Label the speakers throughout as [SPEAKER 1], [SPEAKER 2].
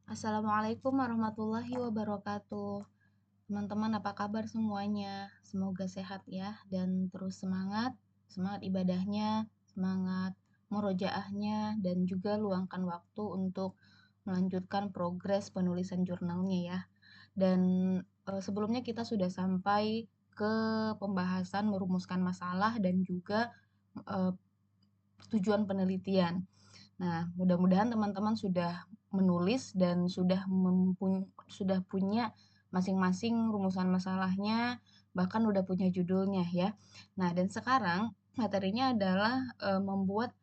[SPEAKER 1] Assalamualaikum warahmatullahi wabarakatuh. Teman-teman, apa kabar semuanya? Semoga sehat ya dan terus semangat, semangat ibadahnya, semangat murojaahnya dan juga luangkan waktu untuk melanjutkan progres penulisan jurnalnya ya. Dan sebelumnya kita sudah sampai ke pembahasan merumuskan masalah dan juga eh, tujuan penelitian. Nah, mudah-mudahan teman-teman sudah menulis dan sudah punya masing-masing rumusan masalahnya, bahkan udah punya judulnya ya. Nah, dan sekarang materinya adalah membuat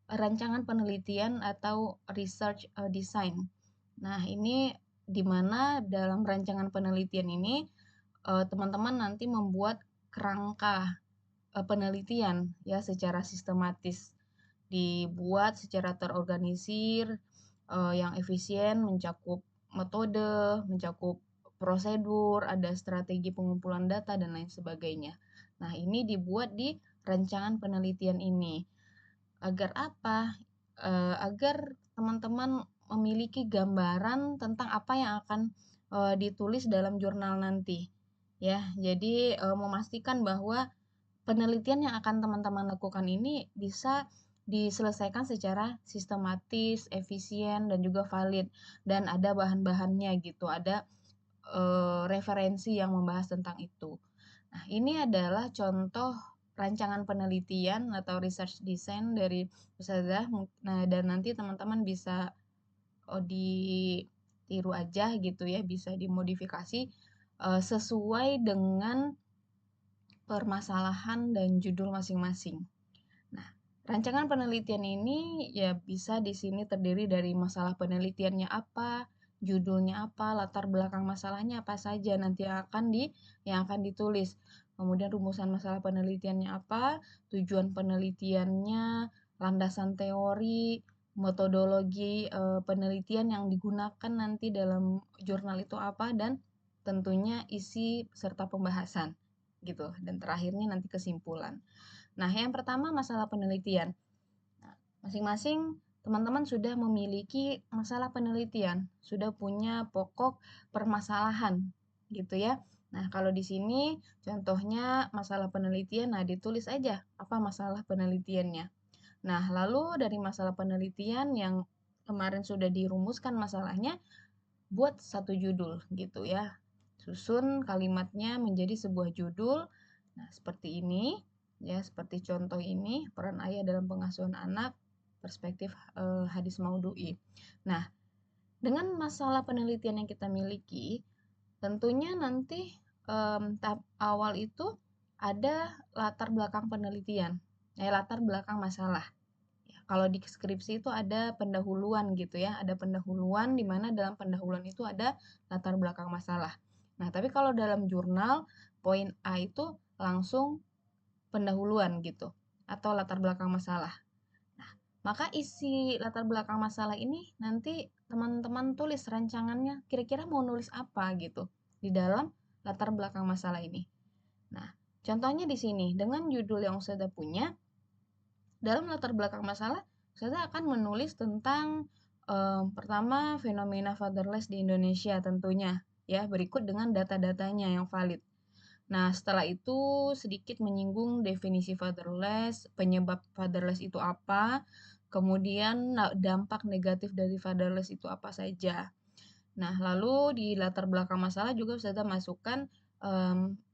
[SPEAKER 1] rancangan penelitian atau research design. Nah, ini di mana dalam rancangan penelitian ini teman-teman nanti membuat kerangka penelitian ya secara sistematis, dibuat secara terorganisir, yang efisien, mencakup metode, mencakup prosedur, ada strategi pengumpulan data dan lain sebagainya. Nah, ini dibuat di rancangan penelitian ini. Agar apa? Agar teman-teman memiliki gambaran tentang apa yang akan ditulis dalam jurnal nanti. Ya, jadi memastikan bahwa penelitian yang akan teman-teman lakukan ini bisa diselesaikan secara sistematis, efisien, dan juga valid. Dan ada bahan-bahannya gitu, ada referensi yang membahas tentang itu. Nah, ini adalah contoh rancangan penelitian atau research design dari Ustazah. Nah, dan nanti teman-teman bisa ditiru aja gitu ya, bisa dimodifikasi sesuai dengan permasalahan dan judul masing-masing. Nah, rancangan penelitian ini ya bisa di sini terdiri dari masalah penelitiannya apa, judulnya apa, latar belakang masalahnya apa saja nanti yang akan ditulis. Kemudian rumusan masalah penelitiannya apa, tujuan penelitiannya, landasan teori, metodologi penelitian yang digunakan nanti dalam jurnal itu apa, dan tentunya isi serta pembahasan gitu. Dan terakhirnya nanti kesimpulan. Nah, yang pertama masalah penelitian. Nah, masing-masing teman-teman sudah memiliki masalah penelitian, sudah punya pokok permasalahan, gitu ya. Nah, kalau di sini contohnya masalah penelitian, nah ditulis aja apa masalah penelitiannya. Nah, lalu dari masalah penelitian yang kemarin sudah dirumuskan masalahnya, buat satu judul gitu ya. Susun kalimatnya menjadi sebuah judul. Nah, seperti ini ya, seperti contoh ini, peran ayah dalam pengasuhan anak, perspektif hadis maudhu'i. Nah, dengan masalah penelitian yang kita miliki, tentunya nanti tahap awal itu ada latar belakang penelitian, latar belakang masalah. Ya, kalau di skripsi itu ada pendahuluan gitu ya, ada pendahuluan di mana dalam pendahuluan itu ada latar belakang masalah. Nah, tapi kalau dalam jurnal, poin A itu langsung pendahuluan gitu, atau latar belakang masalah. Nah, maka isi latar belakang masalah ini nanti teman-teman tulis rancangannya, kira-kira mau nulis apa gitu di dalam latar belakang masalah ini. Nah, contohnya di sini, dengan judul yang sudah punya, dalam latar belakang masalah, saya akan menulis tentang pertama fenomena fatherless di Indonesia tentunya ya, berikut dengan data-datanya yang valid. Nah, setelah itu sedikit menyinggung definisi fatherless, penyebab fatherless itu apa, kemudian dampak negatif dari fatherless itu apa saja. Nah, lalu di latar belakang masalah juga saya masukkan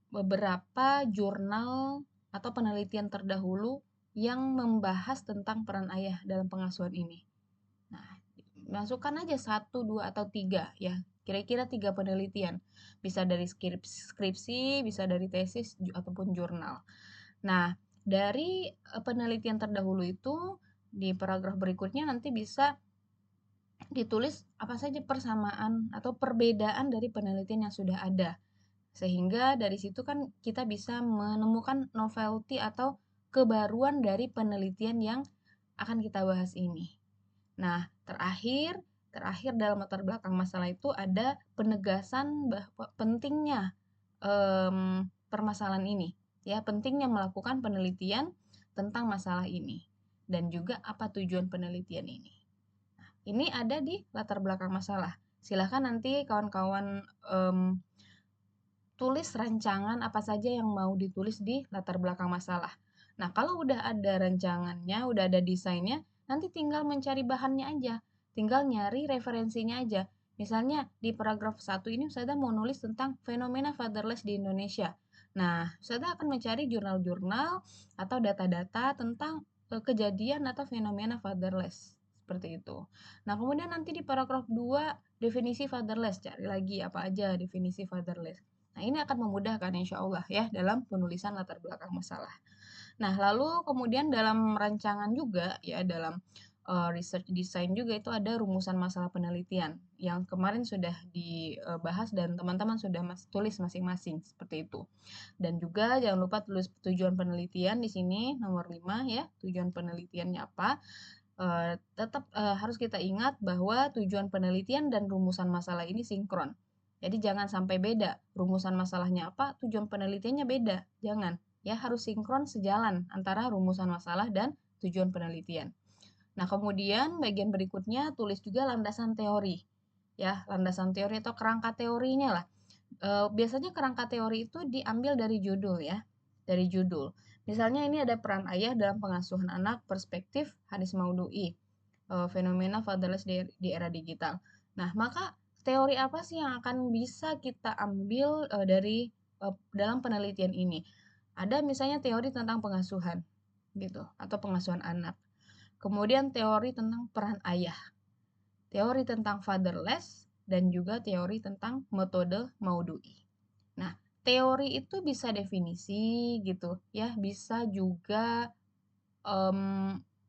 [SPEAKER 1] beberapa jurnal atau penelitian terdahulu yang membahas tentang peran ayah dalam pengasuhan ini. Nah, masukkan aja satu, dua, atau tiga ya. Kira-kira tiga penelitian. Bisa dari skripsi, bisa dari tesis, ataupun jurnal. Nah, dari penelitian terdahulu itu, di paragraf berikutnya nanti bisa ditulis apa saja persamaan atau perbedaan dari penelitian yang sudah ada. Sehingga dari situ kan kita bisa menemukan novelty atau kebaruan dari penelitian yang akan kita bahas ini. Nah, terakhir dalam latar belakang masalah itu ada penegasan bahwa pentingnya permasalahan ini, ya pentingnya melakukan penelitian tentang masalah ini dan juga apa tujuan penelitian ini. Ini ada di latar belakang masalah. Silahkan nanti kawan-kawan tulis rancangan apa saja yang mau ditulis di latar belakang masalah. Nah, kalau udah ada rancangannya, udah ada desainnya, nanti tinggal mencari bahannya aja. Tinggal nyari referensinya aja. Misalnya di paragraf 1 ini Ustazah mau nulis tentang fenomena fatherless di Indonesia. Nah, Ustazah akan mencari jurnal-jurnal atau data-data tentang kejadian atau fenomena fatherless. Seperti itu. Nah, kemudian nanti di paragraf 2 definisi fatherless. Cari lagi apa aja definisi fatherless. Nah, ini akan memudahkan insya Allah ya dalam penulisan latar belakang masalah. Nah, lalu kemudian dalam rancangan juga ya dalam research design juga itu ada rumusan masalah penelitian yang kemarin sudah dibahas dan teman-teman sudah tulis masing-masing seperti itu. Dan juga jangan lupa tulis tujuan penelitian di sini nomor 5 ya, tujuan penelitiannya apa. Tetap harus kita ingat bahwa tujuan penelitian dan rumusan masalah ini sinkron. Jadi jangan sampai beda. Rumusan masalahnya apa, tujuan penelitiannya beda. Jangan. Ya harus sinkron sejalan antara rumusan masalah dan tujuan penelitian. Nah, kemudian bagian berikutnya tulis juga landasan teori. Ya, landasan teori atau kerangka teorinya lah. Biasanya kerangka teori itu diambil dari judul ya. Dari judul. Misalnya ini ada peran ayah dalam pengasuhan anak, perspektif Hadis Maudu'i, fenomena fatherless di era digital. Nah, maka teori apa sih yang akan bisa kita ambil dari dalam penelitian ini? Ada misalnya teori tentang pengasuhan gitu atau pengasuhan anak. Kemudian teori tentang peran ayah, teori tentang fatherless dan juga teori tentang metode Maudu'i. Nah, teori itu bisa definisi gitu ya, bisa juga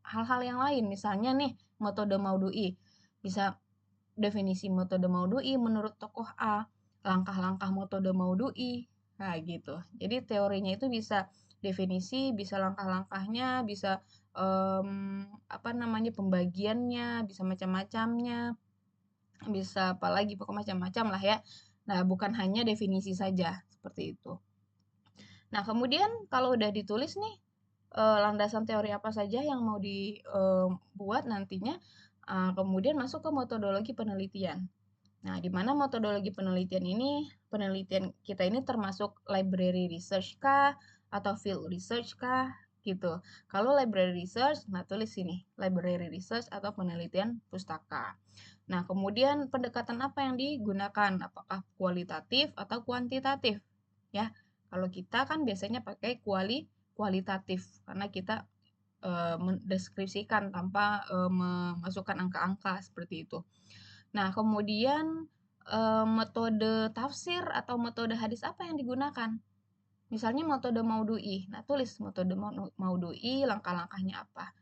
[SPEAKER 1] hal-hal yang lain. Misalnya nih, metode Maudu'i. Bisa definisi metode Maudu'i menurut tokoh A, langkah-langkah metode Maudu'i. Nah, gitu. Jadi teorinya itu bisa definisi, bisa langkah-langkahnya, bisa apa namanya pembagiannya, bisa macam-macamnya, bisa apalagi pokoknya macam-macam lah ya. Nah, bukan hanya definisi saja seperti itu. Nah, kemudian kalau udah ditulis nih landasan teori apa saja yang mau dibuat nantinya, kemudian masuk ke metodologi penelitian. Nah, di mana metodologi penelitian ini, penelitian kita ini termasuk library research kah, atau field research kah, gitu. Kalau library research, nah tulis sini, library research atau penelitian pustaka. Nah, kemudian pendekatan apa yang digunakan? Apakah kualitatif atau kuantitatif? Ya, kalau kita kan biasanya pakai kualitatif karena kita mendeskripsikan tanpa memasukkan angka-angka seperti itu. Nah, kemudian metode tafsir atau metode hadis apa yang digunakan? Misalnya metode Maudu'i. Nah, tulis metode Maudu'i, langkah-langkahnya apa.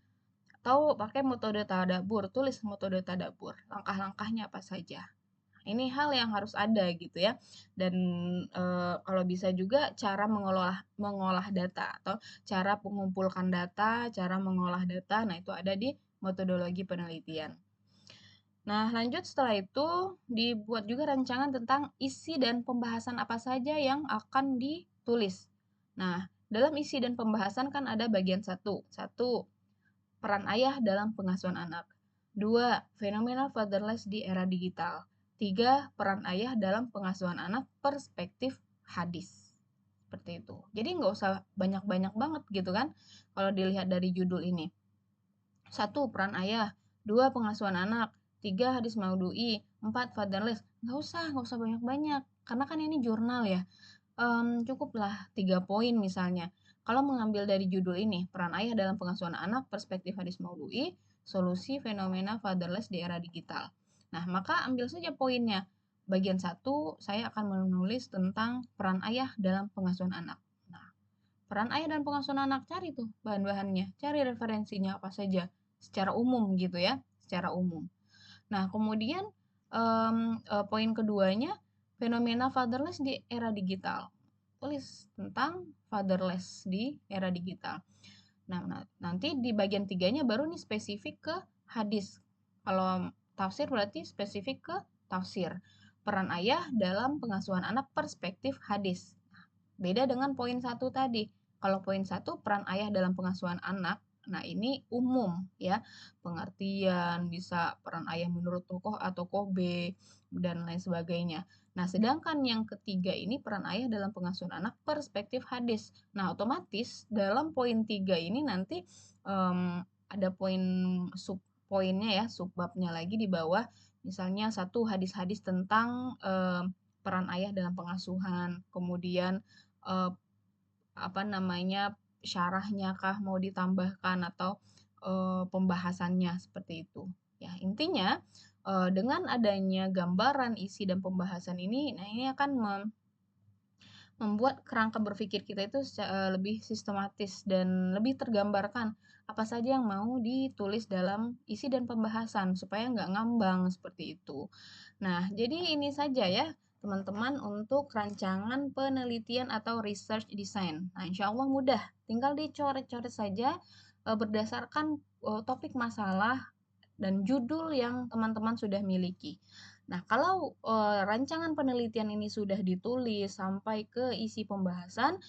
[SPEAKER 1] Atau pakai metode tadabbur, tulis metode tadabbur, langkah-langkahnya apa saja. Ini hal yang harus ada gitu ya. Dan kalau bisa juga cara mengolah data atau cara mengumpulkan data, cara mengolah data. Nah, itu ada di metodologi penelitian. Nah, lanjut setelah itu dibuat juga rancangan tentang isi dan pembahasan apa saja yang akan ditulis. Nah, dalam isi dan pembahasan kan ada bagian satu. Satu, peran ayah dalam pengasuhan anak. 2. Fenomena fatherless di era digital. 3. Peran ayah dalam pengasuhan anak perspektif hadis. Seperti itu. Jadi nggak usah banyak-banyak banget gitu kan kalau dilihat dari judul ini. 1. Peran ayah. 2. Pengasuhan anak. 3. Hadis Maudu'i. 4. Fatherless. Nggak usah banyak-banyak. Karena kan ini jurnal ya. Cukuplah 3 poin misalnya. Kalau mengambil dari judul ini, peran ayah dalam pengasuhan anak, perspektif hadis Maudu'i, solusi fenomena fatherless di era digital. Nah, maka ambil saja poinnya. Bagian 1, saya akan menulis tentang peran ayah dalam pengasuhan anak. Nah, peran ayah dalam pengasuhan anak, cari tuh bahan-bahannya, cari referensinya apa saja, secara umum gitu ya, secara umum. Nah, kemudian poin keduanya, fenomena fatherless di era digital. Tulis tentang fatherless di era digital. Nah, nanti di bagian tiganya baru nih spesifik ke hadis. Kalau tafsir berarti spesifik ke tafsir. Peran ayah dalam pengasuhan anak perspektif hadis. Beda dengan poin 1 tadi. Kalau poin 1 peran ayah dalam pengasuhan anak, Nah, ini umum ya, pengertian, bisa peran ayah menurut tokoh A, tokoh B, dan lain sebagainya. Nah, sedangkan yang ketiga ini peran ayah dalam pengasuhan anak perspektif hadis. Nah, otomatis dalam poin 3 ini nanti, ada poin poinnya ya, subbabnya lagi di bawah, misalnya satu hadis-hadis tentang, peran ayah dalam pengasuhan, kemudian, eee, apa namanya, syarahnya kah mau ditambahkan atau, pembahasannya seperti itu. Ya intinya, dengan adanya gambaran, isi, dan pembahasan ini, nah ini akan membuat kerangka berpikir kita itu lebih sistematis dan lebih tergambarkan apa saja yang mau ditulis dalam isi dan pembahasan supaya nggak ngambang seperti itu. Nah, jadi ini saja ya teman-teman untuk rancangan penelitian atau research design. Nah, insya Allah mudah, tinggal dicoret-coret saja berdasarkan topik masalah dan judul yang teman-teman sudah miliki. Nah, kalau, rancangan penelitian ini sudah ditulis sampai ke isi pembahasan,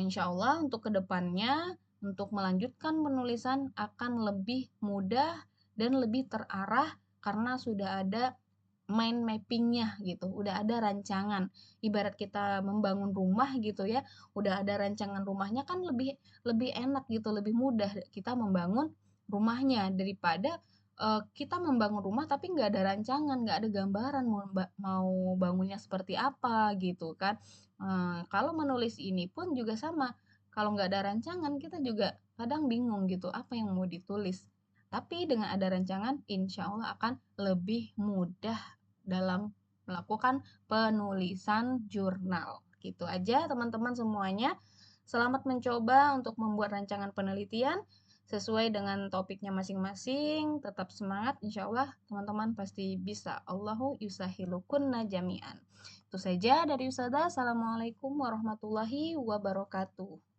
[SPEAKER 1] insya Allah untuk kedepannya untuk melanjutkan penulisan akan lebih mudah dan lebih terarah karena sudah ada mind mapping-nya gitu, udah ada rancangan. Ibarat kita membangun rumah gitu ya, udah ada rancangan rumahnya kan lebih lebih enak gitu, lebih mudah kita membangun rumahnya daripada, kita membangun rumah tapi nggak ada rancangan, nggak ada gambaran mau bangunnya seperti apa gitu kan. Kalau menulis ini pun juga sama, kalau nggak ada rancangan kita juga kadang bingung gitu, apa yang mau ditulis. Tapi dengan ada rancangan, insya Allah akan lebih mudah dalam melakukan penulisan jurnal. Gitu aja teman-teman semuanya. Selamat mencoba untuk membuat rancangan penelitian sesuai dengan topiknya masing-masing. Tetap semangat, insya Allah teman-teman pasti bisa. Allahu yusahilu kunna jami'an. Itu saja dari Ustazah. Assalamualaikum warahmatullahi wabarakatuh.